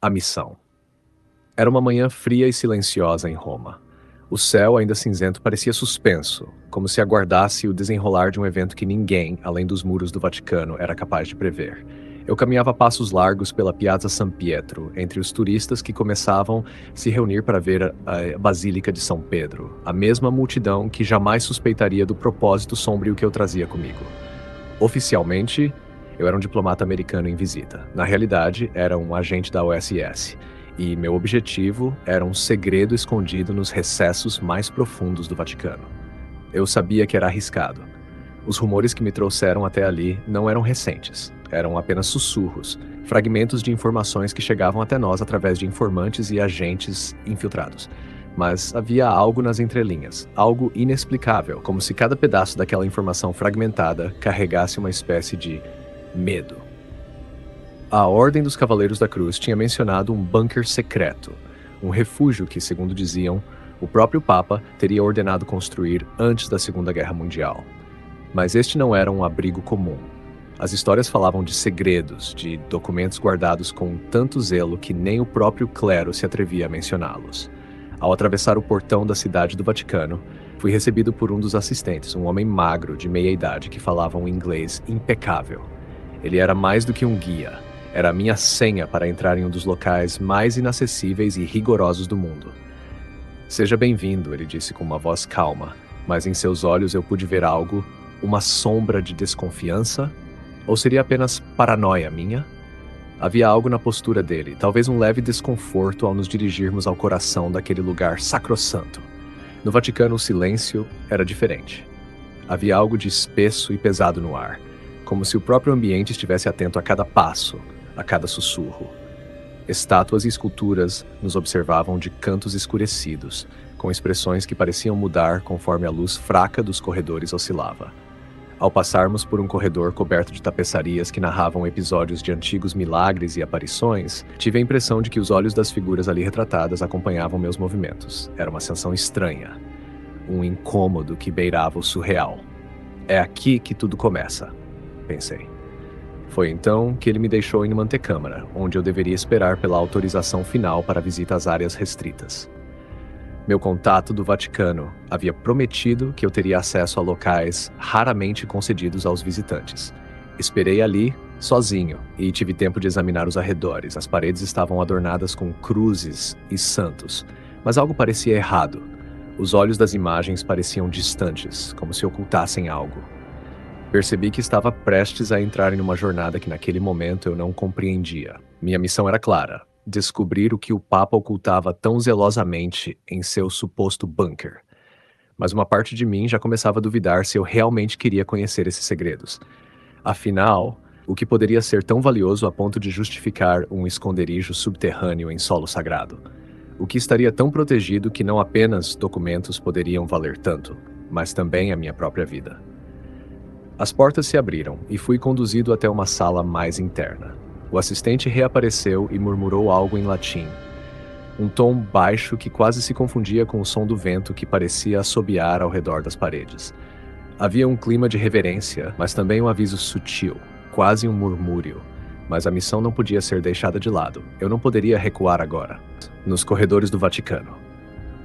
A missão. Era uma manhã fria e silenciosa em Roma. O céu, ainda cinzento, parecia suspenso, como se aguardasse o desenrolar de um evento que ninguém, além dos muros do Vaticano, era capaz de prever. Eu caminhava a passos largos pela Piazza San Pietro, entre os turistas que começavam a se reunir para ver a Basílica de São Pedro, a mesma multidão que jamais suspeitaria do propósito sombrio que eu trazia comigo. Oficialmente, eu era um diplomata americano em visita. Na realidade, era um agente da OSS. E meu objetivo era um segredo escondido nos recessos mais profundos do Vaticano. Eu sabia que era arriscado. Os rumores que me trouxeram até ali não eram recentes. Eram apenas sussurros, fragmentos de informações que chegavam até nós através de informantes e agentes infiltrados. Mas havia algo nas entrelinhas, algo inexplicável, como se cada pedaço daquela informação fragmentada carregasse uma espécie de medo. A Ordem dos Cavaleiros da Cruz tinha mencionado um bunker secreto, um refúgio que, segundo diziam, o próprio Papa teria ordenado construir antes da Segunda Guerra Mundial. Mas este não era um abrigo comum. As histórias falavam de segredos, de documentos guardados com tanto zelo que nem o próprio clero se atrevia a mencioná-los. Ao atravessar o portão da cidade do Vaticano, fui recebido por um dos assistentes, um homem magro, de meia-idade, que falava um inglês impecável. Ele era mais do que um guia. Era a minha senha para entrar em um dos locais mais inacessíveis e rigorosos do mundo. Seja bem-vindo, ele disse com uma voz calma, mas em seus olhos eu pude ver algo, uma sombra de desconfiança? Ou seria apenas paranoia minha? Havia algo na postura dele, talvez um leve desconforto ao nos dirigirmos ao coração daquele lugar sacrossanto. No Vaticano, o silêncio era diferente. Havia algo de espesso e pesado no ar, como se o próprio ambiente estivesse atento a cada passo, a cada sussurro. Estátuas e esculturas nos observavam de cantos escurecidos, com expressões que pareciam mudar conforme a luz fraca dos corredores oscilava. Ao passarmos por um corredor coberto de tapeçarias que narravam episódios de antigos milagres e aparições, tive a impressão de que os olhos das figuras ali retratadas acompanhavam meus movimentos. Era uma sensação estranha, um incômodo que beirava o surreal. É aqui que tudo começa, pensei. Foi então que ele me deixou em uma antecâmara, onde eu deveria esperar pela autorização final para a visita às áreas restritas. Meu contato do Vaticano havia prometido que eu teria acesso a locais raramente concedidos aos visitantes. Esperei ali, sozinho, e tive tempo de examinar os arredores. As paredes estavam adornadas com cruzes e santos, mas algo parecia errado. Os olhos das imagens pareciam distantes, como se ocultassem algo. Percebi que estava prestes a entrar em uma jornada que naquele momento eu não compreendia. Minha missão era clara: descobrir o que o Papa ocultava tão zelosamente em seu suposto bunker. Mas uma parte de mim já começava a duvidar se eu realmente queria conhecer esses segredos. Afinal, o que poderia ser tão valioso a ponto de justificar um esconderijo subterrâneo em solo sagrado? O que estaria tão protegido que não apenas documentos poderiam valer tanto, mas também a minha própria vida? As portas se abriram e fui conduzido até uma sala mais interna. O assistente reapareceu e murmurou algo em latim. Um tom baixo que quase se confundia com o som do vento que parecia assobiar ao redor das paredes. Havia um clima de reverência, mas também um aviso sutil, quase um murmúrio. Mas a missão não podia ser deixada de lado. Eu não poderia recuar agora. Nos corredores do Vaticano.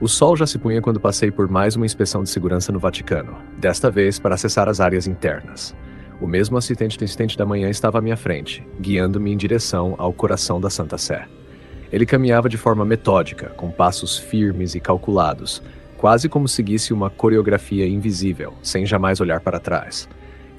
O sol já se punha quando passei por mais uma inspeção de segurança no Vaticano, desta vez para acessar as áreas internas. O mesmo assistente do instante da manhã estava à minha frente, guiando-me em direção ao coração da Santa Sé. Ele caminhava de forma metódica, com passos firmes e calculados, quase como seguisse uma coreografia invisível, sem jamais olhar para trás.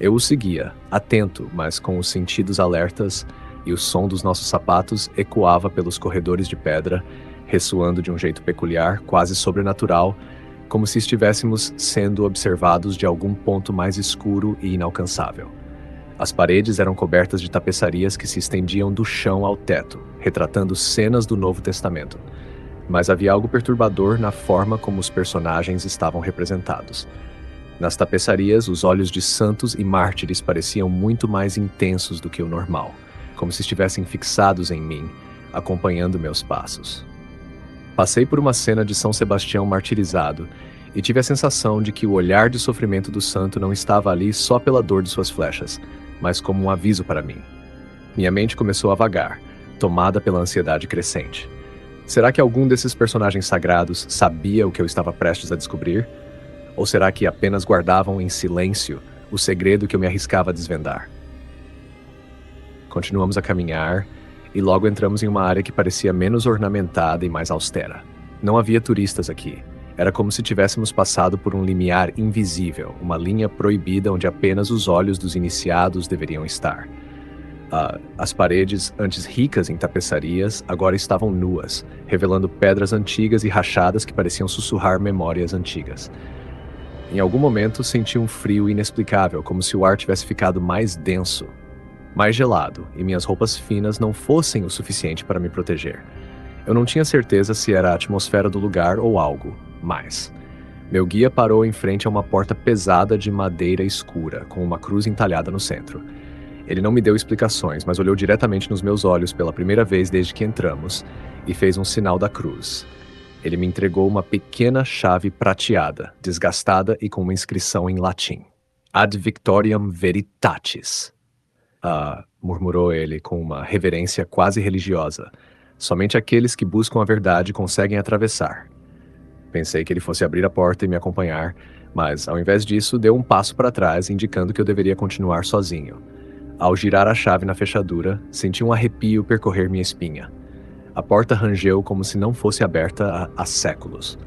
Eu o seguia, atento, mas com os sentidos alertas, e o som dos nossos sapatos ecoava pelos corredores de pedra, ressoando de um jeito peculiar, quase sobrenatural, como se estivéssemos sendo observados de algum ponto mais escuro e inalcançável. As paredes eram cobertas de tapeçarias que se estendiam do chão ao teto, retratando cenas do Novo Testamento. Mas havia algo perturbador na forma como os personagens estavam representados. Nas tapeçarias, os olhos de santos e mártires pareciam muito mais intensos do que o normal, como se estivessem fixados em mim, acompanhando meus passos. Passei por uma cena de São Sebastião martirizado e tive a sensação de que o olhar de sofrimento do santo não estava ali só pela dor de suas flechas, mas como um aviso para mim. Minha mente começou a vagar, tomada pela ansiedade crescente. Será que algum desses personagens sagrados sabia o que eu estava prestes a descobrir? Ou será que apenas guardavam em silêncio o segredo que eu me arriscava a desvendar? Continuamos a caminhar e logo entramos em uma área que parecia menos ornamentada e mais austera. Não havia turistas aqui. Era como se tivéssemos passado por um limiar invisível, uma linha proibida onde apenas os olhos dos iniciados deveriam estar. As paredes, antes ricas em tapeçarias, agora estavam nuas, revelando pedras antigas e rachadas que pareciam sussurrar memórias antigas. Em algum momento senti um frio inexplicável, como se o ar tivesse ficado mais denso, mais gelado, e minhas roupas finas não fossem o suficiente para me proteger. Eu não tinha certeza se era a atmosfera do lugar ou algo mais. Meu guia parou em frente a uma porta pesada de madeira escura, com uma cruz entalhada no centro. Ele não me deu explicações, mas olhou diretamente nos meus olhos pela primeira vez desde que entramos e fez um sinal da cruz. Ele me entregou uma pequena chave prateada, desgastada e com uma inscrição em latim. Ad Victoriam Veritatis. Murmurou ele com uma reverência quase religiosa. Somente aqueles que buscam a verdade conseguem atravessar. Pensei que ele fosse abrir a porta e me acompanhar, mas, ao invés disso, deu um passo para trás, indicando que eu deveria continuar sozinho. Ao girar a chave na fechadura, senti um arrepio percorrer minha espinha. A porta rangeu como se não fosse aberta há séculos.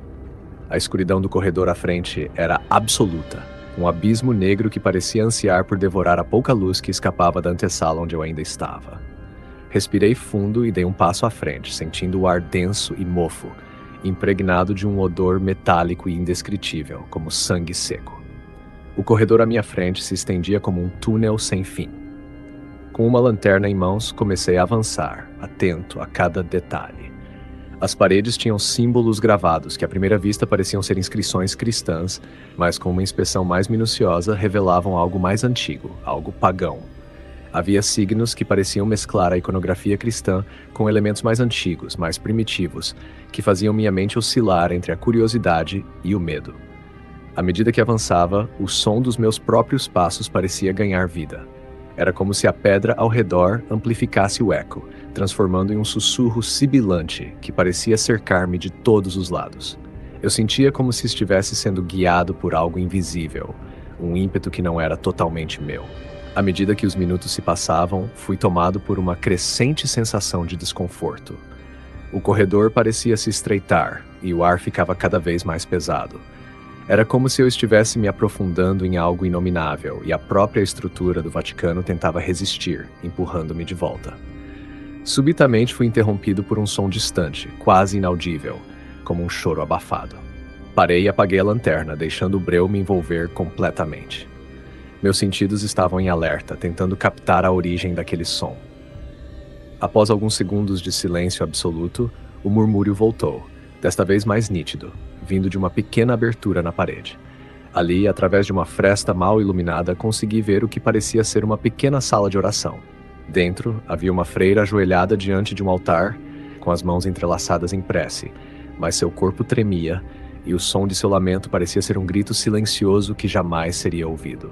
A escuridão do corredor à frente era absoluta, um abismo negro que parecia ansiar por devorar a pouca luz que escapava da antessala onde eu ainda estava. Respirei fundo e dei um passo à frente, sentindo o ar denso e mofo, impregnado de um odor metálico e indescritível, como sangue seco. O corredor à minha frente se estendia como um túnel sem fim. Com uma lanterna em mãos, comecei a avançar, atento a cada detalhe. As paredes tinham símbolos gravados que à primeira vista pareciam ser inscrições cristãs, mas com uma inspeção mais minuciosa revelavam algo mais antigo, algo pagão. Havia signos que pareciam mesclar a iconografia cristã com elementos mais antigos, mais primitivos, que faziam minha mente oscilar entre a curiosidade e o medo. À medida que avançava, o som dos meus próprios passos parecia ganhar vida. Era como se a pedra ao redor amplificasse o eco, transformando em um sussurro sibilante que parecia cercar-me de todos os lados. Eu sentia como se estivesse sendo guiado por algo invisível, um ímpeto que não era totalmente meu. À medida que os minutos se passavam, fui tomado por uma crescente sensação de desconforto. O corredor parecia se estreitar e o ar ficava cada vez mais pesado. Era como se eu estivesse me aprofundando em algo inominável e a própria estrutura do Vaticano tentava resistir, empurrando-me de volta. Subitamente fui interrompido por um som distante, quase inaudível, como um choro abafado. Parei e apaguei a lanterna, deixando o breu me envolver completamente. Meus sentidos estavam em alerta, tentando captar a origem daquele som. Após alguns segundos de silêncio absoluto, o murmúrio voltou, desta vez mais nítido, vindo de uma pequena abertura na parede. Ali, através de uma fresta mal iluminada, consegui ver o que parecia ser uma pequena sala de oração. Dentro, havia uma freira ajoelhada diante de um altar, com as mãos entrelaçadas em prece, mas seu corpo tremia e o som de seu lamento parecia ser um grito silencioso que jamais seria ouvido.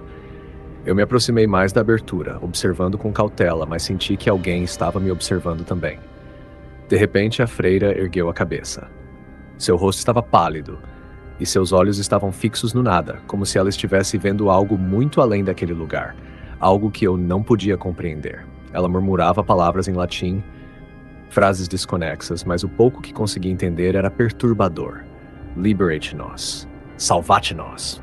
Eu me aproximei mais da abertura, observando com cautela, mas senti que alguém estava me observando também. De repente, a freira ergueu a cabeça. Seu rosto estava pálido, e seus olhos estavam fixos no nada, como se ela estivesse vendo algo muito além daquele lugar, algo que eu não podia compreender. Ela murmurava palavras em latim, frases desconexas, mas o pouco que consegui entender era perturbador. Liberate-nos. Salvate-nos.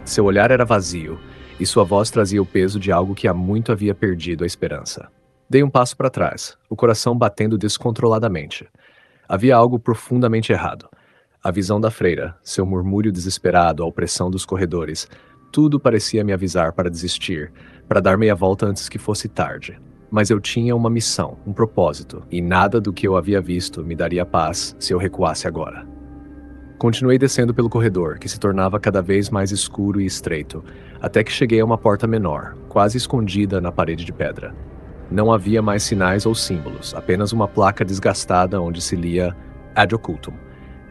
Seu olhar era vazio, e sua voz trazia o peso de algo que há muito havia perdido a esperança. Dei um passo para trás, o coração batendo descontroladamente. Havia algo profundamente errado. A visão da freira, seu murmúrio desesperado, a opressão dos corredores, tudo parecia me avisar para desistir, para dar meia volta antes que fosse tarde. Mas eu tinha uma missão, um propósito, e nada do que eu havia visto me daria paz se eu recuasse agora. Continuei descendo pelo corredor, que se tornava cada vez mais escuro e estreito, até que cheguei a uma porta menor, quase escondida na parede de pedra. Não havia mais sinais ou símbolos, apenas uma placa desgastada onde se lia Ad Occultum.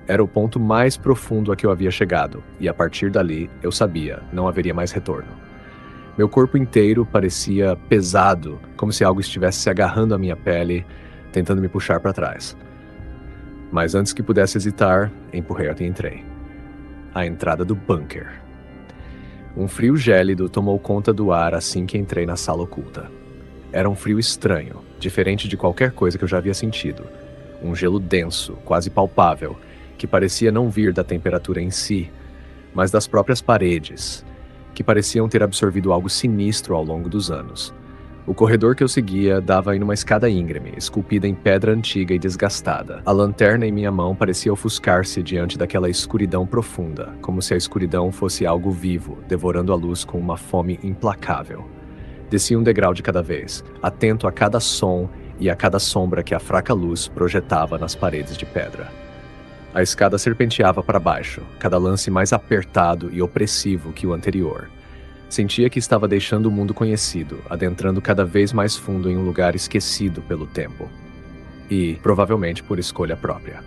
Era o ponto mais profundo a que eu havia chegado, e a partir dali, eu sabia, não haveria mais retorno. Meu corpo inteiro parecia pesado, como se algo estivesse se agarrando à minha pele, tentando me puxar para trás. Mas antes que pudesse hesitar, empurrei e entrei. A entrada do bunker. Um frio gélido tomou conta do ar assim que entrei na sala oculta. Era um frio estranho, diferente de qualquer coisa que eu já havia sentido. Um gelo denso, quase palpável, que parecia não vir da temperatura em si, mas das próprias paredes, que pareciam ter absorvido algo sinistro ao longo dos anos. O corredor que eu seguia dava em uma escada íngreme, esculpida em pedra antiga e desgastada. A lanterna em minha mão parecia ofuscar-se diante daquela escuridão profunda, como se a escuridão fosse algo vivo, devorando a luz com uma fome implacável. Desci um degrau de cada vez, atento a cada som e a cada sombra que a fraca luz projetava nas paredes de pedra. A escada serpenteava para baixo, cada lance mais apertado e opressivo que o anterior. Sentia que estava deixando o mundo conhecido, adentrando cada vez mais fundo em um lugar esquecido pelo tempo. E, provavelmente, por escolha própria.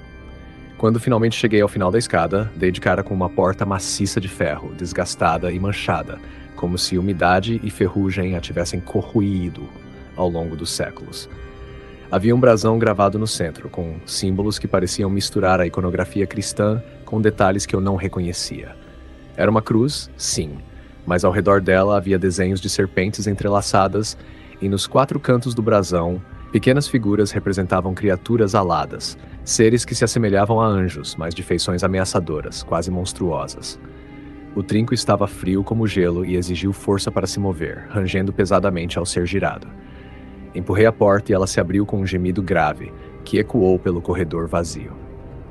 Quando finalmente cheguei ao final da escada, dei de cara com uma porta maciça de ferro, desgastada e manchada, como se umidade e ferrugem a tivessem corroído ao longo dos séculos. Havia um brasão gravado no centro, com símbolos que pareciam misturar a iconografia cristã com detalhes que eu não reconhecia. Era uma cruz, sim, mas ao redor dela havia desenhos de serpentes entrelaçadas, e nos 4 cantos do brasão, pequenas figuras representavam criaturas aladas, seres que se assemelhavam a anjos, mas de feições ameaçadoras, quase monstruosas. O trinco estava frio como gelo e exigiu força para se mover, rangendo pesadamente ao ser girado. Empurrei a porta e ela se abriu com um gemido grave, que ecoou pelo corredor vazio.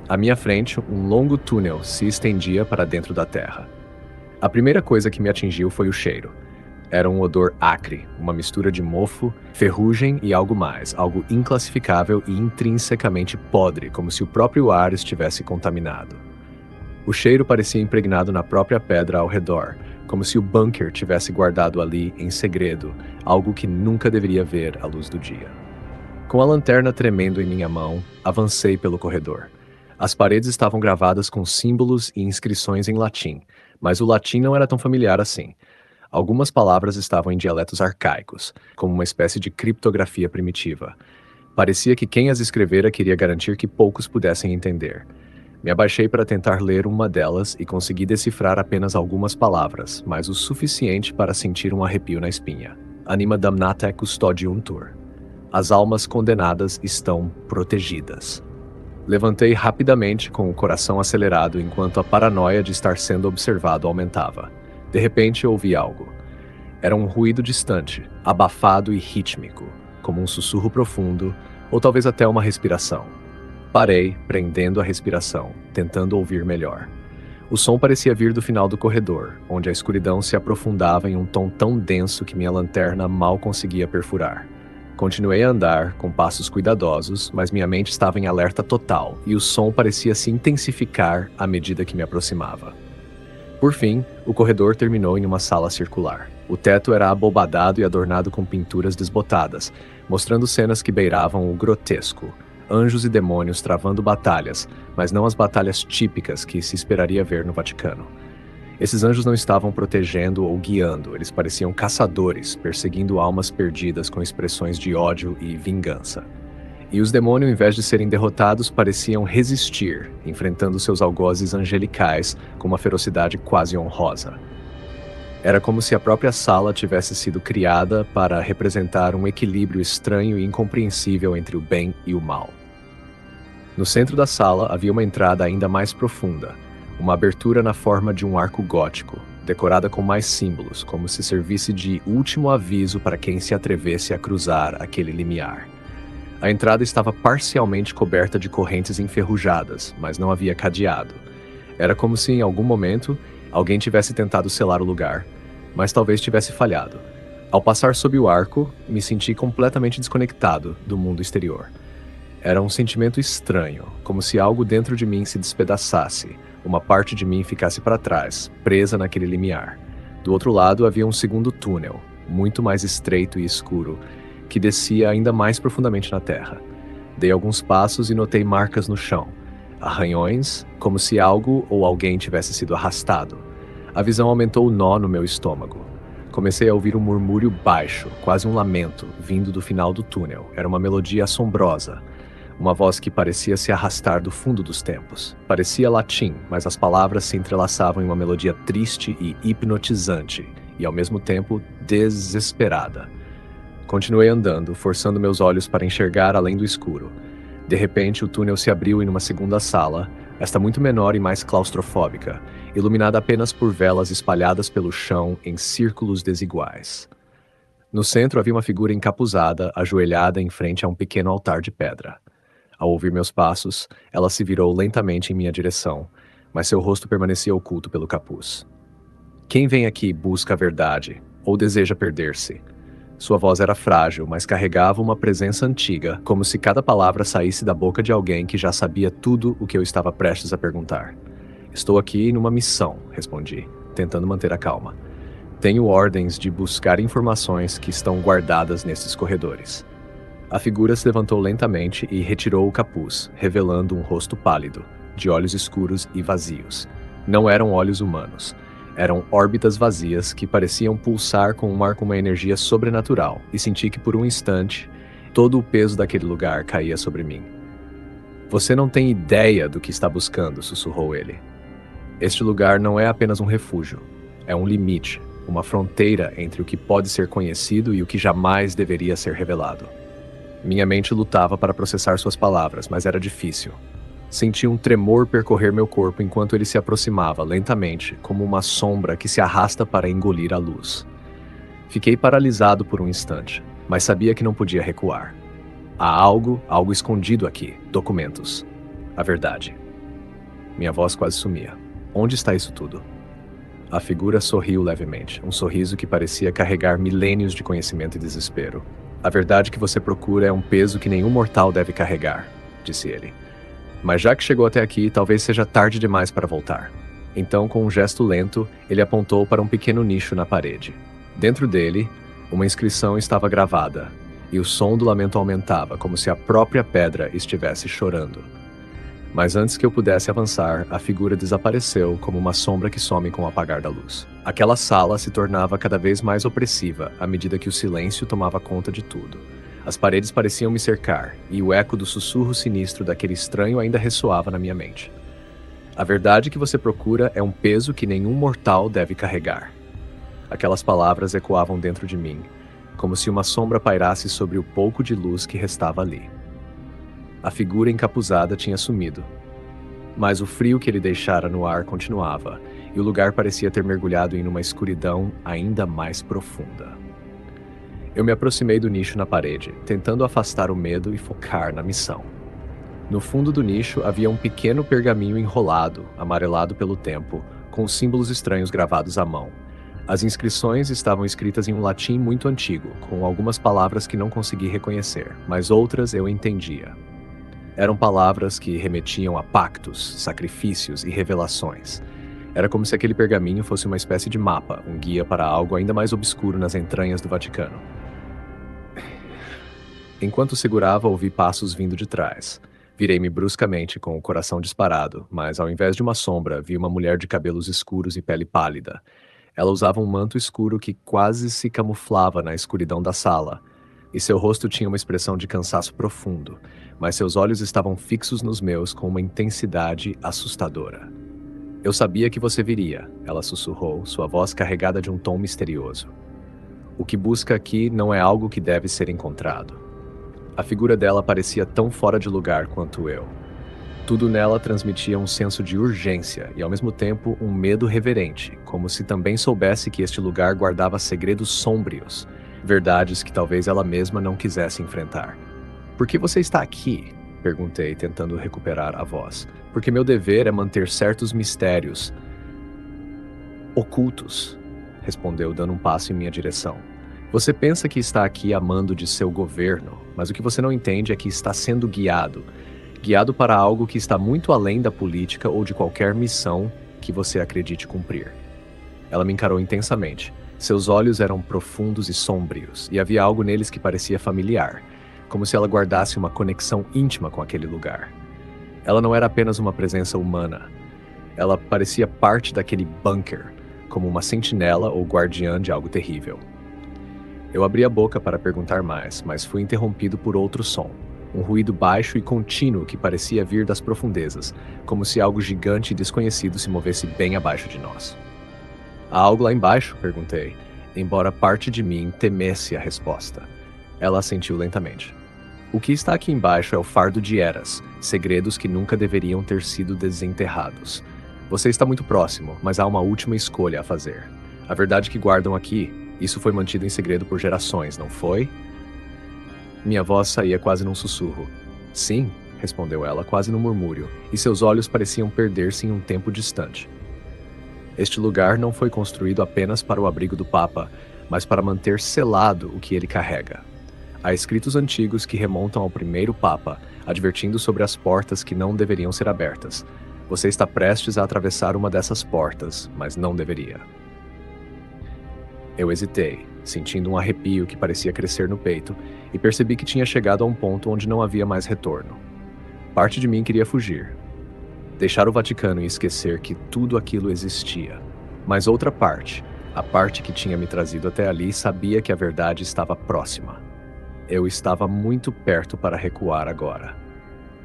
À minha frente, um longo túnel se estendia para dentro da terra. A primeira coisa que me atingiu foi o cheiro. Era um odor acre, uma mistura de mofo, ferrugem e algo mais, algo inclassificável e intrinsecamente podre, como se o próprio ar estivesse contaminado. O cheiro parecia impregnado na própria pedra ao redor, como se o bunker tivesse guardado ali, em segredo, algo que nunca deveria ver a luz do dia. Com a lanterna tremendo em minha mão, avancei pelo corredor. As paredes estavam gravadas com símbolos e inscrições em latim, mas o latim não era tão familiar assim. Algumas palavras estavam em dialetos arcaicos, como uma espécie de criptografia primitiva. Parecia que quem as escrevera queria garantir que poucos pudessem entender. Me abaixei para tentar ler uma delas e consegui decifrar apenas algumas palavras, mas o suficiente para sentir um arrepio na espinha. Anima damnata custodium tuor. As almas condenadas estão protegidas. Levantei rapidamente com o coração acelerado enquanto a paranoia de estar sendo observado aumentava. De repente ouvi algo. Era um ruído distante, abafado e rítmico, como um sussurro profundo, ou talvez até uma respiração. Parei, prendendo a respiração, tentando ouvir melhor. O som parecia vir do final do corredor, onde a escuridão se aprofundava em um tom tão denso que minha lanterna mal conseguia perfurar. Continuei a andar, com passos cuidadosos, mas minha mente estava em alerta total, e o som parecia se intensificar à medida que me aproximava. Por fim, o corredor terminou em uma sala circular. O teto era abobadado e adornado com pinturas desbotadas, mostrando cenas que beiravam o grotesco. Anjos e demônios travando batalhas, mas não as batalhas típicas que se esperaria ver no Vaticano. Esses anjos não estavam protegendo ou guiando, eles pareciam caçadores, perseguindo almas perdidas com expressões de ódio e vingança. E os demônios, em vez de serem derrotados, pareciam resistir, enfrentando seus algozes angelicais com uma ferocidade quase honrosa. Era como se a própria sala tivesse sido criada para representar um equilíbrio estranho e incompreensível entre o bem e o mal. No centro da sala havia uma entrada ainda mais profunda, uma abertura na forma de um arco gótico, decorada com mais símbolos, como se servisse de último aviso para quem se atrevesse a cruzar aquele limiar. A entrada estava parcialmente coberta de correntes enferrujadas, mas não havia cadeado. Era como se, em algum momento, alguém tivesse tentado selar o lugar, mas talvez tivesse falhado. Ao passar sob o arco, me senti completamente desconectado do mundo exterior. Era um sentimento estranho, como se algo dentro de mim se despedaçasse, uma parte de mim ficasse para trás, presa naquele limiar. Do outro lado havia um segundo túnel, muito mais estreito e escuro, que descia ainda mais profundamente na terra. Dei alguns passos e notei marcas no chão, arranhões, como se algo ou alguém tivesse sido arrastado. A visão aumentou o nó no meu estômago. Comecei a ouvir um murmúrio baixo, quase um lamento, vindo do final do túnel. Era uma melodia assombrosa. Uma voz que parecia se arrastar do fundo dos tempos. Parecia latim, mas as palavras se entrelaçavam em uma melodia triste e hipnotizante, e ao mesmo tempo desesperada. Continuei andando, forçando meus olhos para enxergar além do escuro. De repente, o túnel se abriu em uma segunda sala, esta muito menor e mais claustrofóbica, iluminada apenas por velas espalhadas pelo chão em círculos desiguais. No centro havia uma figura encapuzada, ajoelhada em frente a um pequeno altar de pedra. Ao ouvir meus passos, ela se virou lentamente em minha direção, mas seu rosto permanecia oculto pelo capuz. Quem vem aqui busca a verdade, ou deseja perder-se? Sua voz era frágil, mas carregava uma presença antiga, como se cada palavra saísse da boca de alguém que já sabia tudo o que eu estava prestes a perguntar. Estou aqui numa missão, respondi, tentando manter a calma. Tenho ordens de buscar informações que estão guardadas nesses corredores. A figura se levantou lentamente e retirou o capuz, revelando um rosto pálido, de olhos escuros e vazios. Não eram olhos humanos. Eram órbitas vazias que pareciam pulsar com um ar com uma energia sobrenatural, e senti que por um instante, todo o peso daquele lugar caía sobre mim. Você não tem ideia do que está buscando, sussurrou ele. Este lugar não é apenas um refúgio. É um limite, uma fronteira entre o que pode ser conhecido e o que jamais deveria ser revelado. Minha mente lutava para processar suas palavras, mas era difícil. Senti um tremor percorrer meu corpo enquanto ele se aproximava lentamente, como uma sombra que se arrasta para engolir a luz. Fiquei paralisado por um instante, mas sabia que não podia recuar. Há algo escondido aqui, documentos. A verdade. Minha voz quase sumia. Onde está isso tudo? A figura sorriu levemente, um sorriso que parecia carregar milênios de conhecimento e desespero. A verdade que você procura é um peso que nenhum mortal deve carregar, disse ele. Mas já que chegou até aqui, talvez seja tarde demais para voltar. Então, com um gesto lento, ele apontou para um pequeno nicho na parede. Dentro dele, uma inscrição estava gravada, e o som do lamento aumentava, como se a própria pedra estivesse chorando. Mas antes que eu pudesse avançar, a figura desapareceu como uma sombra que some com o apagar da luz. Aquela sala se tornava cada vez mais opressiva à medida que o silêncio tomava conta de tudo. As paredes pareciam me cercar, e o eco do sussurro sinistro daquele estranho ainda ressoava na minha mente. A verdade que você procura é um peso que nenhum mortal deve carregar. Aquelas palavras ecoavam dentro de mim, como se uma sombra pairasse sobre o pouco de luz que restava ali. A figura encapuzada tinha sumido, mas o frio que ele deixara no ar continuava, e o lugar parecia ter mergulhado em uma escuridão ainda mais profunda. Eu me aproximei do nicho na parede, tentando afastar o medo e focar na missão. No fundo do nicho havia um pequeno pergaminho enrolado, amarelado pelo tempo, com símbolos estranhos gravados à mão. As inscrições estavam escritas em um latim muito antigo, com algumas palavras que não consegui reconhecer, mas outras eu entendia. Eram palavras que remetiam a pactos, sacrifícios e revelações. Era como se aquele pergaminho fosse uma espécie de mapa, um guia para algo ainda mais obscuro nas entranhas do Vaticano. Enquanto segurava, ouvi passos vindo de trás. Virei-me bruscamente com o coração disparado, mas ao invés de uma sombra, vi uma mulher de cabelos escuros e pele pálida. Ela usava um manto escuro que quase se camuflava na escuridão da sala, e seu rosto tinha uma expressão de cansaço profundo, mas seus olhos estavam fixos nos meus com uma intensidade assustadora. Eu sabia que você viria, ela sussurrou, sua voz carregada de um tom misterioso. O que busca aqui não é algo que deve ser encontrado. A figura dela parecia tão fora de lugar quanto eu. Tudo nela transmitia um senso de urgência e, ao mesmo tempo, um medo reverente, como se também soubesse que este lugar guardava segredos sômbrios, verdades que talvez ela mesma não quisesse enfrentar. Por que você está aqui? Perguntei, tentando recuperar a voz. Porque meu dever é manter certos mistérios ocultos, respondeu, dando um passo em minha direção. Você pensa que está aqui a mando de seu governo, mas o que você não entende é que está sendo guiado para algo que está muito além da política ou de qualquer missão que você acredite cumprir. Ela me encarou intensamente. Seus olhos eram profundos e sombrios, e havia algo neles que parecia familiar, como se ela guardasse uma conexão íntima com aquele lugar. Ela não era apenas uma presença humana. Ela parecia parte daquele bunker, como uma sentinela ou guardiã de algo terrível. Eu abri a boca para perguntar mais, mas fui interrompido por outro som. Um ruído baixo e contínuo que parecia vir das profundezas, como se algo gigante e desconhecido se movesse bem abaixo de nós. Há algo lá embaixo? Perguntei, embora parte de mim temesse a resposta. Ela assentiu lentamente. O que está aqui embaixo é o fardo de Eras, segredos que nunca deveriam ter sido desenterrados. Você está muito próximo, mas há uma última escolha a fazer. A verdade que guardam aqui, isso foi mantido em segredo por gerações, não foi? Minha voz saía quase num sussurro. Sim, respondeu ela, quase num murmúrio, e seus olhos pareciam perder-se em um tempo distante. Este lugar não foi construído apenas para o abrigo do Papa, mas para manter selado o que ele carrega. Há escritos antigos que remontam ao primeiro Papa, advertindo sobre as portas que não deveriam ser abertas. Você está prestes a atravessar uma dessas portas, mas não deveria. Eu hesitei, sentindo um arrepio que parecia crescer no peito, e percebi que tinha chegado a um ponto onde não havia mais retorno. Parte de mim queria fugir, deixar o Vaticano e esquecer que tudo aquilo existia. Mas outra parte, a parte que tinha me trazido até ali, sabia que a verdade estava próxima. Eu estava muito perto para recuar agora.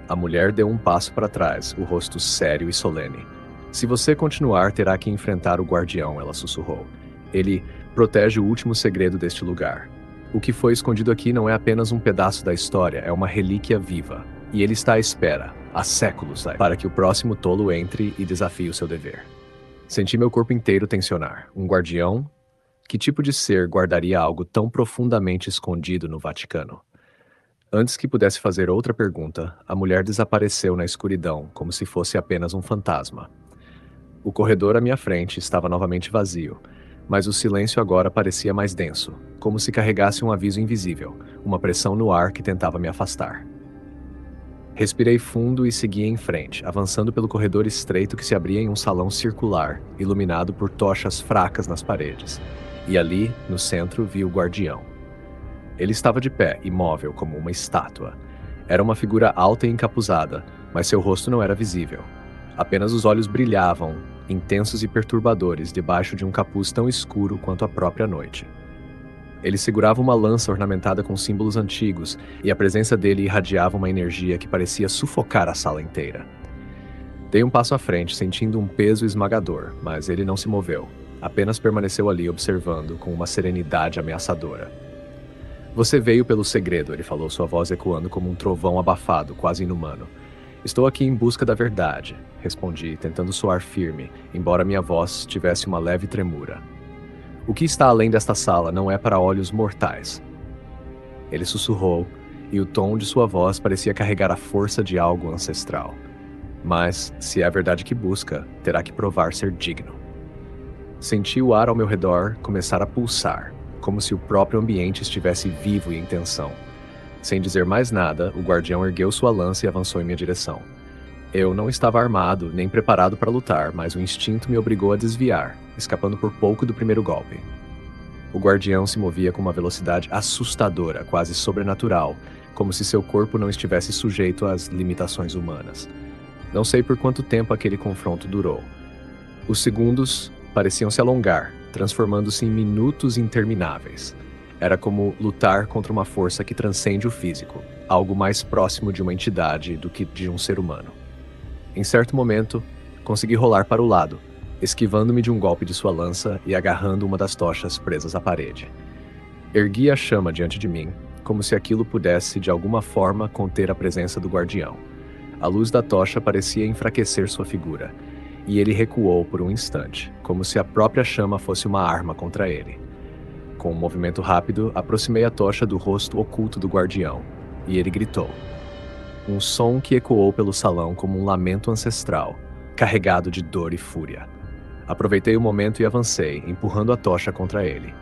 A mulher deu um passo para trás, o rosto sério e solene. Se você continuar, terá que enfrentar o guardião, ela sussurrou. Ele protege o último segredo deste lugar. O que foi escondido aqui não é apenas um pedaço da história, é uma relíquia viva. E ele está à espera, há séculos, para que o próximo tolo entre e desafie o seu dever. Senti meu corpo inteiro tensionar. Um guardião? Que tipo de ser guardaria algo tão profundamente escondido no Vaticano? Antes que pudesse fazer outra pergunta, a mulher desapareceu na escuridão, como se fosse apenas um fantasma. O corredor à minha frente estava novamente vazio, mas o silêncio agora parecia mais denso, como se carregasse um aviso invisível, uma pressão no ar que tentava me afastar. Respirei fundo e segui em frente, avançando pelo corredor estreito que se abria em um salão circular, iluminado por tochas fracas nas paredes. E ali, no centro, vi o guardião. Ele estava de pé, imóvel, como uma estátua. Era uma figura alta e encapuzada, mas seu rosto não era visível. Apenas os olhos brilhavam, intensos e perturbadores, debaixo de um capuz tão escuro quanto a própria noite. Ele segurava uma lança ornamentada com símbolos antigos, e a presença dele irradiava uma energia que parecia sufocar a sala inteira. Dei um passo à frente, sentindo um peso esmagador, mas ele não se moveu. Apenas permaneceu ali observando, com uma serenidade ameaçadora. Você veio pelo segredo, ele falou, sua voz ecoando como um trovão abafado, quase inumano. Estou aqui em busca da verdade, respondi, tentando soar firme, embora minha voz tivesse uma leve tremura. O que está além desta sala não é para olhos mortais. Ele sussurrou, e o tom de sua voz parecia carregar a força de algo ancestral. Mas, se é a verdade que busca, terá que provar ser digno. Senti o ar ao meu redor começar a pulsar, como se o próprio ambiente estivesse vivo e em tensão. Sem dizer mais nada, o guardião ergueu sua lança e avançou em minha direção. Eu não estava armado, nem preparado para lutar, mas o instinto me obrigou a desviar, escapando por pouco do primeiro golpe. O guardião se movia com uma velocidade assustadora, quase sobrenatural, como se seu corpo não estivesse sujeito às limitações humanas. Não sei por quanto tempo aquele confronto durou. Os segundos pareciam se alongar, transformando-se em minutos intermináveis. Era como lutar contra uma força que transcende o físico, algo mais próximo de uma entidade do que de um ser humano. Em certo momento, consegui rolar para o lado, esquivando-me de um golpe de sua lança e agarrando uma das tochas presas à parede. Ergui a chama diante de mim, como se aquilo pudesse, de alguma forma, conter a presença do guardião. A luz da tocha parecia enfraquecer sua figura, e ele recuou por um instante, como se a própria chama fosse uma arma contra ele. Com um movimento rápido, aproximei a tocha do rosto oculto do guardião, e ele gritou. Um som que ecoou pelo salão como um lamento ancestral, carregado de dor e fúria. Aproveitei o momento e avancei, empurrando a tocha contra ele.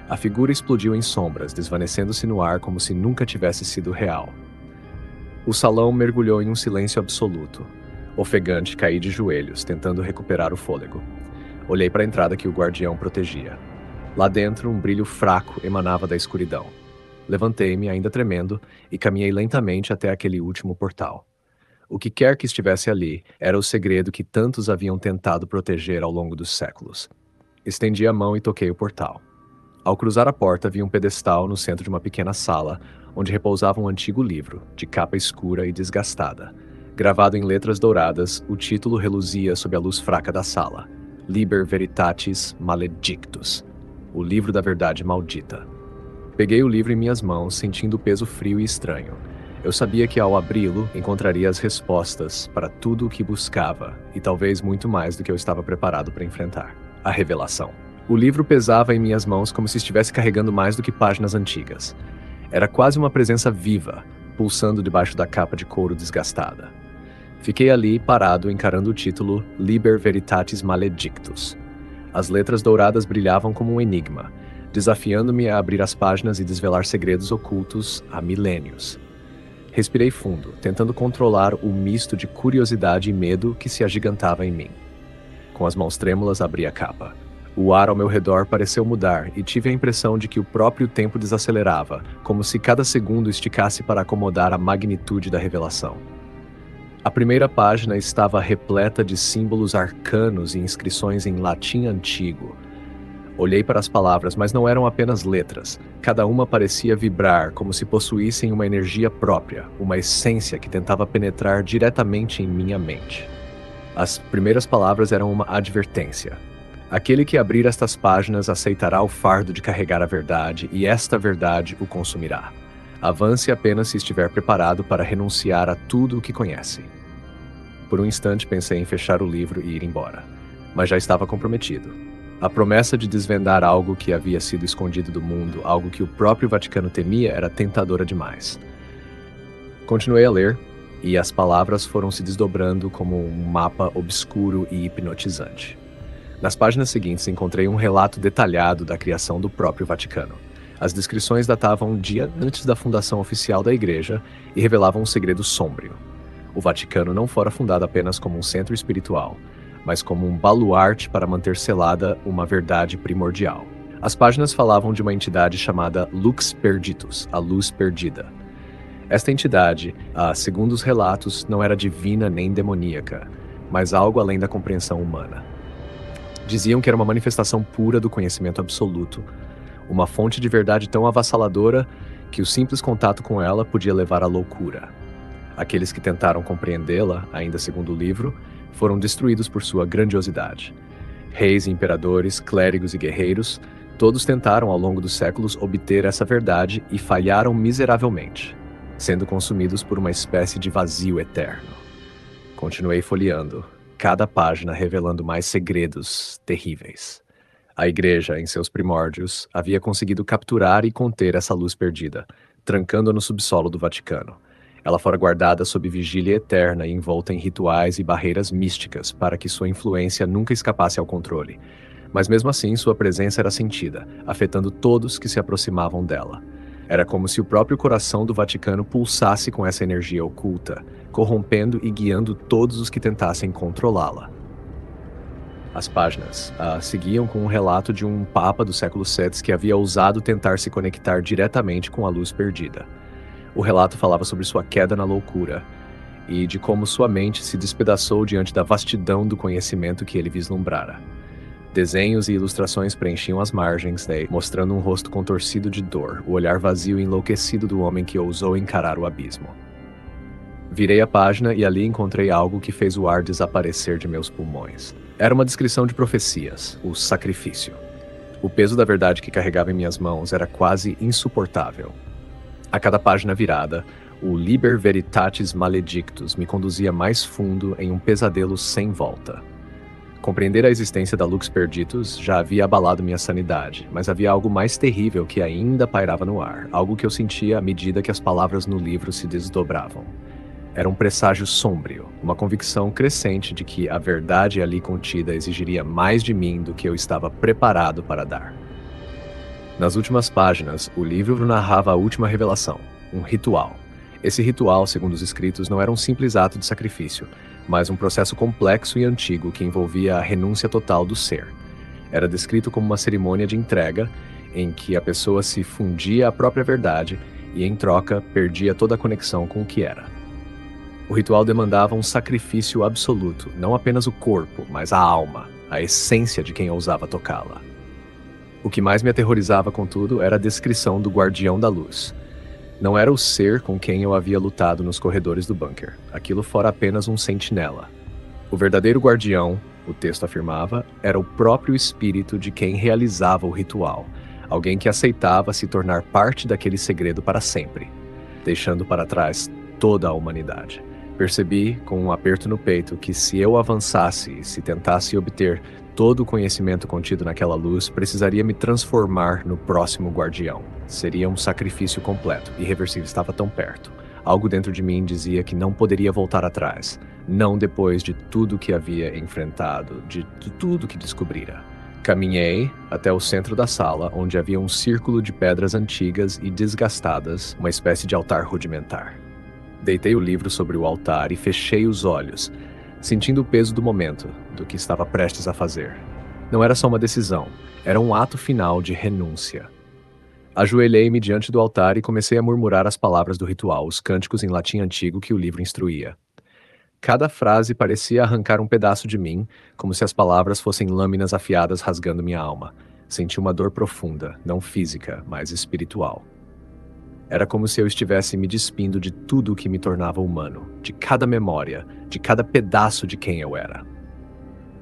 A figura explodiu em sombras, desvanecendo-se no ar como se nunca tivesse sido real. O salão mergulhou em um silêncio absoluto. Ofegante, caí de joelhos, tentando recuperar o fôlego. Olhei para a entrada que o guardião protegia. Lá dentro, um brilho fraco emanava da escuridão. Levantei-me, ainda tremendo, e caminhei lentamente até aquele último portal. O que quer que estivesse ali era o segredo que tantos haviam tentado proteger ao longo dos séculos. Estendi a mão e toquei o portal. Ao cruzar a porta, vi um pedestal no centro de uma pequena sala, onde repousava um antigo livro, de capa escura e desgastada. Gravado em letras douradas, o título reluzia sob a luz fraca da sala: Liber Veritatis Maledictus, o livro da verdade maldita. Peguei o livro em minhas mãos, sentindo o peso frio e estranho. Eu sabia que ao abri-lo, encontraria as respostas para tudo o que buscava, e talvez muito mais do que eu estava preparado para enfrentar. A revelação. O livro pesava em minhas mãos como se estivesse carregando mais do que páginas antigas. Era quase uma presença viva, pulsando debaixo da capa de couro desgastada. Fiquei ali, parado, encarando o título Liber Veritatis Maledictus. As letras douradas brilhavam como um enigma, desafiando-me a abrir as páginas e desvelar segredos ocultos há milênios. Respirei fundo, tentando controlar o misto de curiosidade e medo que se agigantava em mim. Com as mãos trêmulas, abri a capa. O ar ao meu redor pareceu mudar e tive a impressão de que o próprio tempo desacelerava, como se cada segundo esticasse para acomodar a magnitude da revelação. A primeira página estava repleta de símbolos arcanos e inscrições em latim antigo. Olhei para as palavras, mas não eram apenas letras. Cada uma parecia vibrar, como se possuíssem uma energia própria, uma essência que tentava penetrar diretamente em minha mente. As primeiras palavras eram uma advertência. Aquele que abrir estas páginas aceitará o fardo de carregar a verdade, e esta verdade o consumirá. Avance apenas se estiver preparado para renunciar a tudo o que conhece. Por um instante pensei em fechar o livro e ir embora, mas já estava comprometido. A promessa de desvendar algo que havia sido escondido do mundo, algo que o próprio Vaticano temia, era tentadora demais. Continuei a ler, e as palavras foram se desdobrando como um mapa obscuro e hipnotizante. Nas páginas seguintes encontrei um relato detalhado da criação do próprio Vaticano. As descrições datavam um dia antes da fundação oficial da Igreja e revelavam um segredo sômbrio. O Vaticano não fora fundado apenas como um centro espiritual, mas como um baluarte para manter selada uma verdade primordial. As páginas falavam de uma entidade chamada Lux Perditus, a luz perdida. Esta entidade, segundo os relatos, não era divina nem demoníaca, mas algo além da compreensão humana. Diziam que era uma manifestação pura do conhecimento absoluto, uma fonte de verdade tão avassaladora que o simples contato com ela podia levar à loucura. Aqueles que tentaram compreendê-la, ainda segundo o livro, foram destruídos por sua grandiosidade. Reis e imperadores, clérigos e guerreiros, todos tentaram ao longo dos séculos obter essa verdade e falharam miseravelmente, sendo consumidos por uma espécie de vazio eterno. Continuei folheando, cada página revelando mais segredos terríveis. A Igreja, em seus primórdios, havia conseguido capturar e conter essa luz perdida, trancando-a no subsolo do Vaticano. Ela fora guardada sob vigília eterna e envolta em rituais e barreiras místicas para que sua influência nunca escapasse ao controle. Mas mesmo assim, sua presença era sentida, afetando todos que se aproximavam dela. Era como se o próprio coração do Vaticano pulsasse com essa energia oculta, corrompendo e guiando todos os que tentassem controlá-la. As páginas seguiam com um relato de um papa do século VII que havia ousado tentar se conectar diretamente com a luz perdida. O relato falava sobre sua queda na loucura e de como sua mente se despedaçou diante da vastidão do conhecimento que ele vislumbrara. Desenhos e ilustrações preenchiam as margens, mostrando um rosto contorcido de dor, o olhar vazio e enlouquecido do homem que ousou encarar o abismo. Virei a página e ali encontrei algo que fez o ar desaparecer de meus pulmões. Era uma descrição de profecias, o sacrifício. O peso da verdade que carregava em minhas mãos era quase insuportável. A cada página virada, o Liber Veritatis Maledictus me conduzia mais fundo em um pesadelo sem volta. Compreender a existência da Lux Perditus já havia abalado minha sanidade, mas havia algo mais terrível que ainda pairava no ar, algo que eu sentia à medida que as palavras no livro se desdobravam. Era um presságio sombrio, uma convicção crescente de que a verdade ali contida exigiria mais de mim do que eu estava preparado para dar. Nas últimas páginas, o livro narrava a última revelação, um ritual. Esse ritual, segundo os escritos, não era um simples ato de sacrifício, mas um processo complexo e antigo que envolvia a renúncia total do ser. Era descrito como uma cerimônia de entrega, em que a pessoa se fundia à própria verdade e, em troca, perdia toda a conexão com o que era. O ritual demandava um sacrifício absoluto, não apenas o corpo, mas a alma. a essência de quem ousava tocá-la. O que mais me aterrorizava, contudo, era a descrição do Guardião da Luz. Não era o ser com quem eu havia lutado nos corredores do bunker. Aquilo fora apenas um sentinela. O verdadeiro guardião, o texto afirmava, era o próprio espírito de quem realizava o ritual, alguém que aceitava se tornar parte daquele segredo para sempre, deixando para trás toda a humanidade. Percebi, com um aperto no peito, que se eu avançasse e se tentasse obter todo o conhecimento contido naquela luz, precisaria me transformar no próximo guardião. Seria um sacrifício completo, irreversível, estava tão perto. Algo dentro de mim dizia que não poderia voltar atrás, não depois de tudo que havia enfrentado, de tudo que descobrira. Caminhei até o centro da sala, onde havia um círculo de pedras antigas e desgastadas, uma espécie de altar rudimentar. Deitei o livro sobre o altar e fechei os olhos, sentindo o peso do momento, do que estava prestes a fazer. Não era só uma decisão, era um ato final de renúncia. Ajoelhei-me diante do altar e comecei a murmurar as palavras do ritual, os cânticos em latim antigo que o livro instruía. Cada frase parecia arrancar um pedaço de mim, como se as palavras fossem lâminas afiadas rasgando minha alma. Senti uma dor profunda, não física, mas espiritual. Era como se eu estivesse me despindo de tudo o que me tornava humano, de cada memória, de cada pedaço de quem eu era.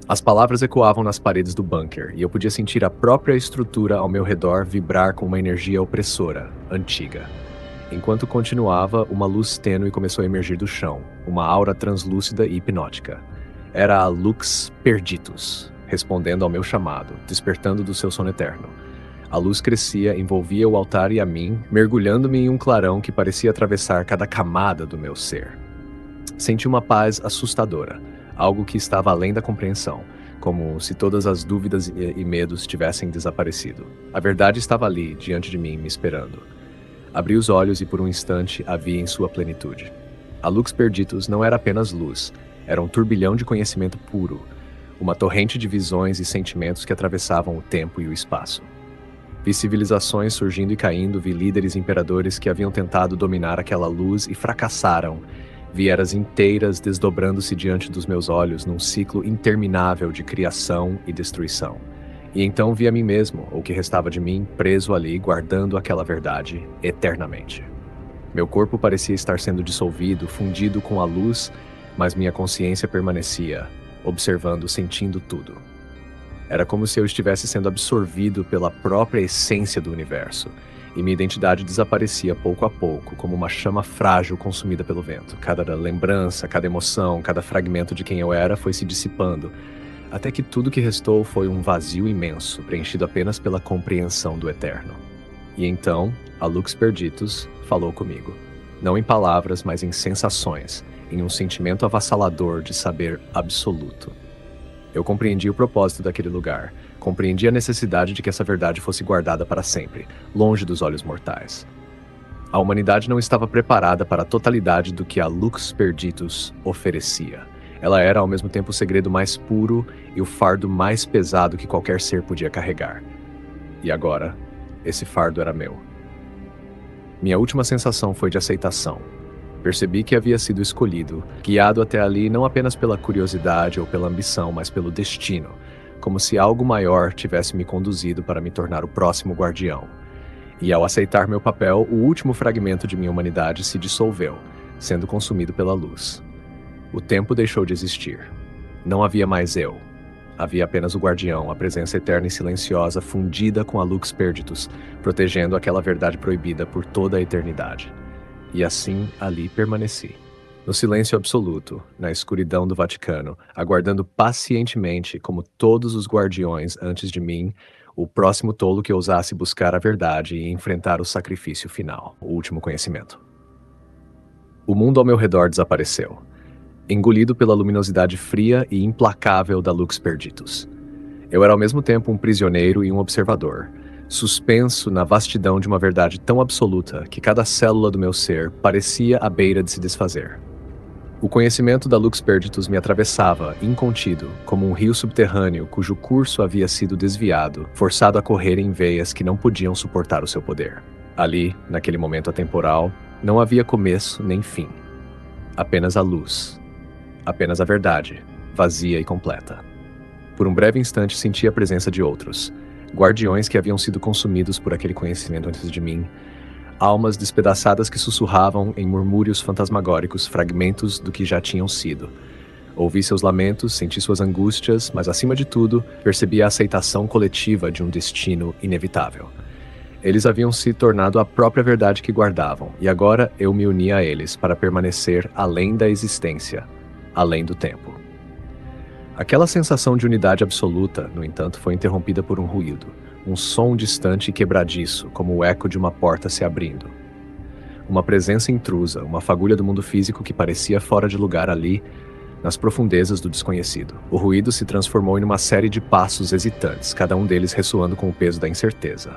As palavras ecoavam nas paredes do bunker, e eu podia sentir a própria estrutura ao meu redor vibrar com uma energia opressora, antiga. Enquanto continuava, uma luz tênue começou a emergir do chão, uma aura translúcida e hipnótica. Era a Lux Perditus, respondendo ao meu chamado, despertando do seu sono eterno. A luz crescia, envolvia o altar e a mim, mergulhando-me em um clarão que parecia atravessar cada camada do meu ser. Senti uma paz assustadora, algo que estava além da compreensão, como se todas as dúvidas e medos tivessem desaparecido. A verdade estava ali, diante de mim, me esperando. Abri os olhos e por um instante a vi em sua plenitude. A Lux Perditus não era apenas luz, era um turbilhão de conhecimento puro, uma torrente de visões e sentimentos que atravessavam o tempo e o espaço. Vi civilizações surgindo e caindo, vi líderes e imperadores que haviam tentado dominar aquela luz e fracassaram. Vi eras inteiras desdobrando-se diante dos meus olhos num ciclo interminável de criação e destruição. E então vi a mim mesmo, ou o que restava de mim, preso ali, guardando aquela verdade eternamente. Meu corpo parecia estar sendo dissolvido, fundido com a luz, mas minha consciência permanecia, observando, sentindo tudo. Era como se eu estivesse sendo absorvido pela própria essência do universo, e minha identidade desaparecia pouco a pouco, como uma chama frágil consumida pelo vento. Cada lembrança, cada emoção, cada fragmento de quem eu era foi se dissipando, até que tudo que restou foi um vazio imenso, preenchido apenas pela compreensão do eterno. E então, a Lux Perditus falou comigo. Não em palavras, mas em sensações, em um sentimento avassalador de saber absoluto. Eu compreendi o propósito daquele lugar, compreendi a necessidade de que essa verdade fosse guardada para sempre, longe dos olhos mortais. A humanidade não estava preparada para a totalidade do que a Lux Perditus oferecia. Ela era ao mesmo tempo o segredo mais puro e o fardo mais pesado que qualquer ser podia carregar. E agora, esse fardo era meu. Minha última sensação foi de aceitação. Percebi que havia sido escolhido, guiado até ali não apenas pela curiosidade ou pela ambição, mas pelo destino, como se algo maior tivesse me conduzido para me tornar o próximo guardião. E ao aceitar meu papel, o último fragmento de minha humanidade se dissolveu, sendo consumido pela luz. O tempo deixou de existir. Não havia mais eu. Havia apenas o guardião, a presença eterna e silenciosa fundida com a Lux Perditus, protegendo aquela verdade proibida por toda a eternidade. E assim ali permaneci. No silêncio absoluto, na escuridão do Vaticano, aguardando pacientemente, como todos os guardiões antes de mim, o próximo tolo que ousasse buscar a verdade e enfrentar o sacrifício final, o último conhecimento. O mundo ao meu redor desapareceu, engolido pela luminosidade fria e implacável da Lux Perditus. Eu era ao mesmo tempo um prisioneiro e um observador, suspenso na vastidão de uma verdade tão absoluta que cada célula do meu ser parecia à beira de se desfazer. O conhecimento da Lux Perditus me atravessava, incontido, como um rio subterrâneo cujo curso havia sido desviado, forçado a correr em veias que não podiam suportar o seu poder. Ali, naquele momento atemporal, não havia começo nem fim. Apenas a luz. Apenas a verdade, vazia e completa. Por um breve instante senti a presença de outros, guardiões que haviam sido consumidos por aquele conhecimento antes de mim, almas despedaçadas que sussurravam em murmúrios fantasmagóricos fragmentos do que já tinham sido. Ouvi seus lamentos, senti suas angústias, mas acima de tudo, percebi a aceitação coletiva de um destino inevitável. Eles haviam se tornado a própria verdade que guardavam, e agora eu me uni a eles para permanecer além da existência, além do tempo. Aquela sensação de unidade absoluta, no entanto, foi interrompida por um ruído, um som distante e quebradiço, como o eco de uma porta se abrindo. Uma presença intrusa, uma fagulha do mundo físico que parecia fora de lugar ali, nas profundezas do desconhecido. O ruído se transformou em uma série de passos hesitantes, cada um deles ressoando com o peso da incerteza.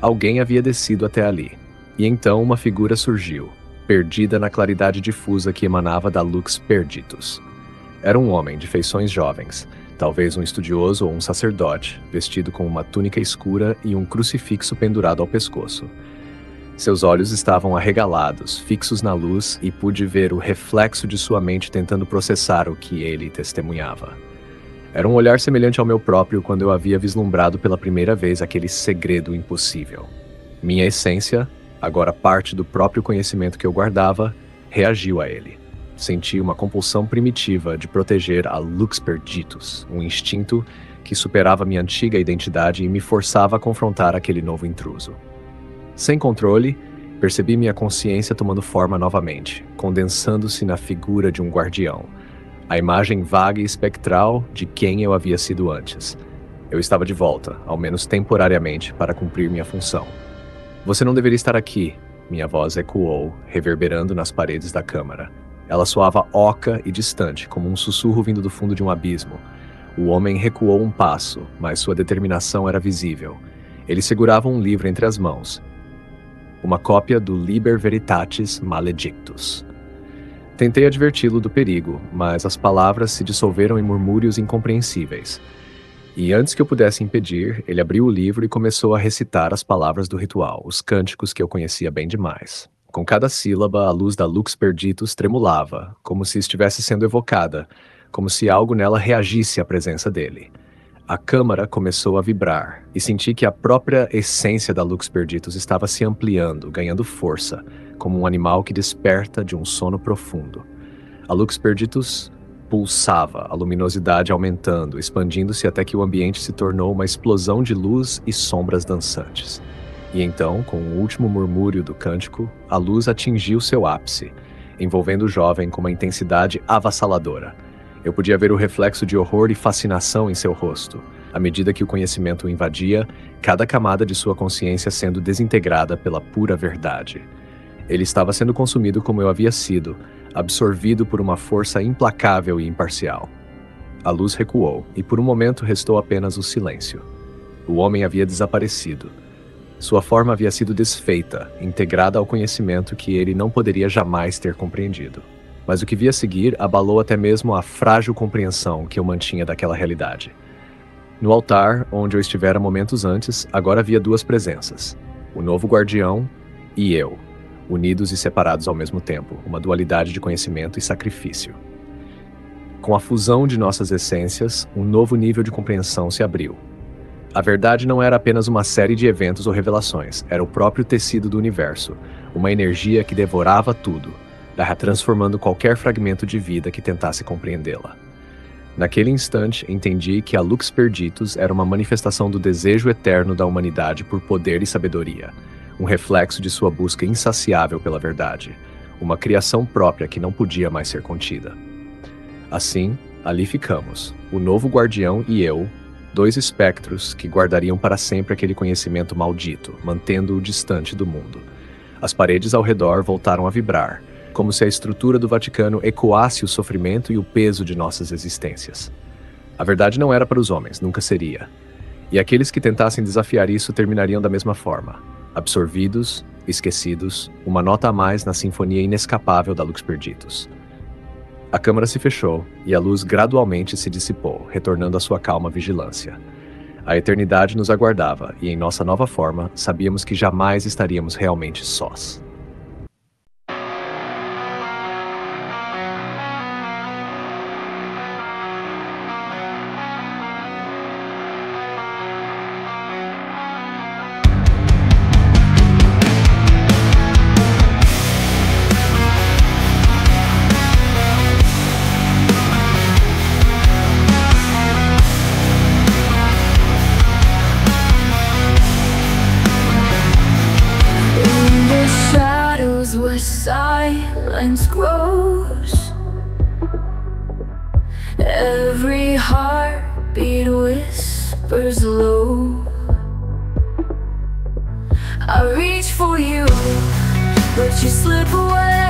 Alguém havia descido até ali, e então uma figura surgiu, perdida na claridade difusa que emanava da Lux Perditus. Era um homem de feições jovens, talvez um estudioso ou um sacerdote, vestido com uma túnica escura e um crucifixo pendurado ao pescoço. Seus olhos estavam arregalados, fixos na luz, e pude ver o reflexo de sua mente tentando processar o que ele testemunhava. Era um olhar semelhante ao meu próprio quando eu havia vislumbrado pela primeira vez aquele segredo impossível. Minha essência, agora parte do próprio conhecimento que eu guardava, reagiu a ele. Senti uma compulsão primitiva de proteger a Lux Perditus, um instinto que superava minha antiga identidade e me forçava a confrontar aquele novo intruso. Sem controle, percebi minha consciência tomando forma novamente, condensando-se na figura de um guardião, a imagem vaga e espectral de quem eu havia sido antes. Eu estava de volta, ao menos temporariamente, para cumprir minha função. "Você não deveria estar aqui", minha voz ecoou, reverberando nas paredes da câmara. Ela soava oca e distante, como um sussurro vindo do fundo de um abismo. O homem recuou um passo, mas sua determinação era visível. Ele segurava um livro entre as mãos, uma cópia do Liber Veritatis Maledictus. Tentei adverti-lo do perigo, mas as palavras se dissolveram em murmúrios incompreensíveis. E antes que eu pudesse impedir, ele abriu o livro e começou a recitar as palavras do ritual, os cânticos que eu conhecia bem demais. Com cada sílaba, a luz da Lux Perditus tremulava, como se estivesse sendo evocada, como se algo nela reagisse à presença dele. A câmara começou a vibrar, e senti que a própria essência da Lux Perditus estava se ampliando, ganhando força, como um animal que desperta de um sono profundo. A Lux Perditus pulsava, a luminosidade aumentando, expandindo-se até que o ambiente se tornou uma explosão de luz e sombras dançantes. E então, com o último murmúrio do cântico, a luz atingiu seu ápice, envolvendo o jovem com uma intensidade avassaladora. Eu podia ver o reflexo de horror e fascinação em seu rosto, à medida que o conhecimento o invadia, cada camada de sua consciência sendo desintegrada pela pura verdade. Ele estava sendo consumido como eu havia sido, absorvido por uma força implacável e imparcial. A luz recuou, e por um momento restou apenas o silêncio. O homem havia desaparecido. Sua forma havia sido desfeita, integrada ao conhecimento que ele não poderia jamais ter compreendido. Mas o que via a seguir abalou até mesmo a frágil compreensão que eu mantinha daquela realidade. No altar, onde eu estivera momentos antes, agora havia duas presenças: o novo guardião e eu, unidos e separados ao mesmo tempo, uma dualidade de conhecimento e sacrifício. Com a fusão de nossas essências, um novo nível de compreensão se abriu. A verdade não era apenas uma série de eventos ou revelações, era o próprio tecido do universo, uma energia que devorava tudo, transformando qualquer fragmento de vida que tentasse compreendê-la. Naquele instante, entendi que a Lux Perditus era uma manifestação do desejo eterno da humanidade por poder e sabedoria, um reflexo de sua busca insaciável pela verdade, uma criação própria que não podia mais ser contida. Assim, ali ficamos, o novo guardião e eu, dois espectros que guardariam para sempre aquele conhecimento maldito, mantendo-o distante do mundo. As paredes ao redor voltaram a vibrar, como se a estrutura do Vaticano ecoasse o sofrimento e o peso de nossas existências. A verdade não era para os homens, nunca seria. E aqueles que tentassem desafiar isso terminariam da mesma forma, absorvidos, esquecidos, uma nota a mais na sinfonia inescapável da Lux Perditus. A câmara se fechou e a luz gradualmente se dissipou, retornando à sua calma vigilância. A eternidade nos aguardava e, em nossa nova forma, sabíamos que jamais estaríamos realmente sós. heartbeat whispers low. I reach for you, but you slip away.